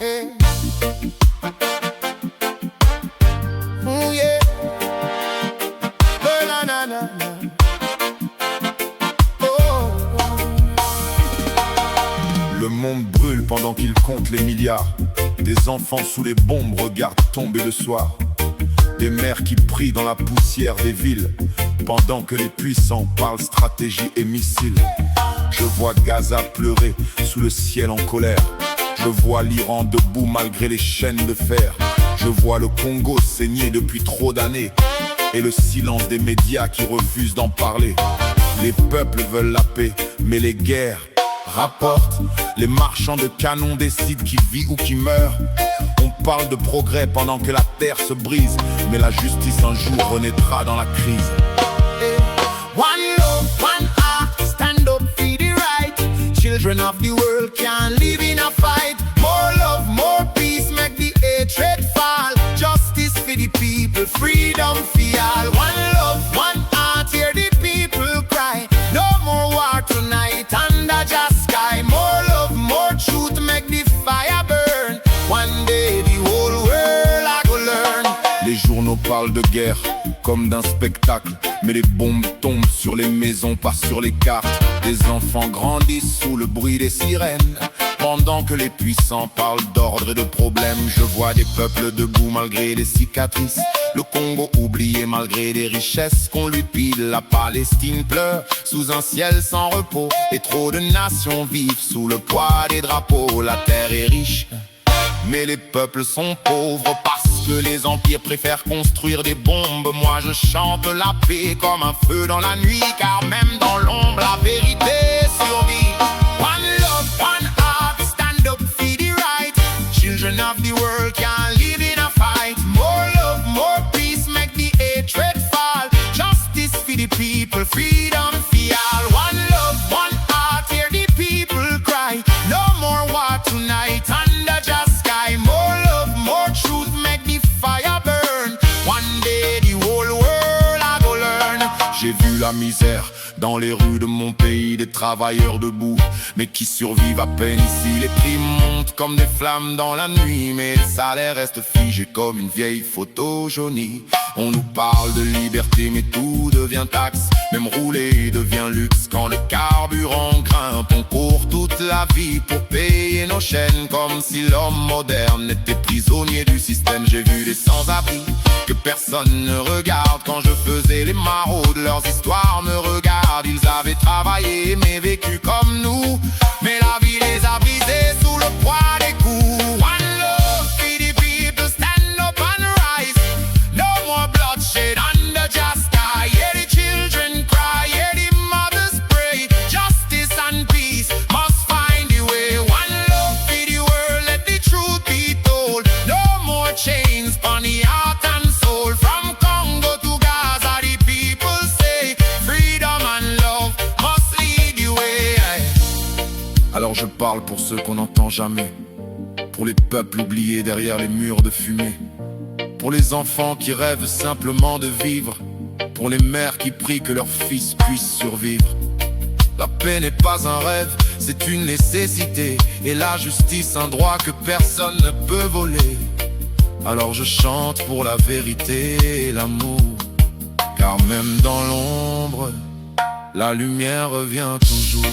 Hey. Ooh, yeah. Oh, na, na, na, na. Oh. Le monde brûle pendant qu'il compte les milliards. Des enfants sous les bombes regardent tomber le soir. Des mères qui prient dans la poussière des villes, pendant que les puissants parlent stratégie et missiles. Je vois Gaza pleurer sous le ciel en colère. Je vois l'Iran debout malgré les chaînes de fer. Je vois le Congo saigner depuis trop d'années, et le silence des médias qui refusent d'en parler. Les peuples veulent la paix, mais les guerres rapportent. Les marchands de canons décident qui vit ou qui meurt. On parle de progrès pendant que la terre se brise, mais la justice un jour renaîtra dans la crise. One love, one heart, stand up for the right. Children of the world can't live in a fight. More love, more peace, make the hatred fall. Justice for the people, freedom for all. One love, one heart, hear the people cry. No more war tonight under just sky. More love, more truth, make the fire burn. One day the whole world I go learn. Les journaux parlent de guerre comme d'un spectacle, mais les bombes tombent sur les maisons, pas sur les cartes. Des enfants grandissent sous le bruit des sirènes, pendant que les puissants parlent d'ordre et de problèmes. Je vois des peuples debout malgré les cicatrices, le Congo oublié malgré les richesses qu'on lui pile. La Palestine pleure sous un ciel sans repos, et trop de nations vivent sous le poids des drapeaux. La terre est riche, mais les peuples sont pauvres parce que les empires préfèrent construire des bombes. Moi je chante la paix comme un feu dans la nuit, car même dans l'ombre la vérité survit. One love, one heart, stand up for the right. Children of the world can't live in a fight. More love, more peace, make the hatred fall. Justice for the people, freedom for all. One love, one heart, hear the people cry. No more war tonight under just sky. More love, more truth, make the fire burn. One day the whole world I go learn. J'ai vu la misère dans les rues de mon pays, des travailleurs debout, mais qui survivent à peine ici. Les prix montent comme des flammes dans la nuit, mais le salaire reste figé comme une vieille photo jaunie. On nous parle de liberté, mais tout devient taxe. Même rouler devient luxe quand le carburant grimpe. On court toute la vie pour payer nos chaînes, comme si l'homme moderne était prisonnier du système. J'ai vu des sans-abri que personne ne regarde. Quand je faisais les maraudes, leurs histoires me regardent. Ils avaient travaillé mais vécu comme nous, mais la vie les a brisés sous le poids des coups. One love for the people, stand up and rise. No more bloodshed under just sky. Hear the children cry, hear the mothers pray. Justice and peace must find a way. One love for the world, let the truth be told. No more chains on the heart and soul. From Congo to Gaza, the people say freedom and love must lead the way. Alors je parle pour ceux qu'on n'entend jamais, pour les peuples oubliés derrière les murs de fumée, pour les enfants qui rêvent simplement de vivre, pour les mères qui prient que leurs fils puissent survivre. La paix n'est pas un rêve, c'est une nécessité, et la justice un droit que personne ne peut voler. Alors je chante pour la vérité et l'amour, car même dans l'ombre, la lumière revient toujours.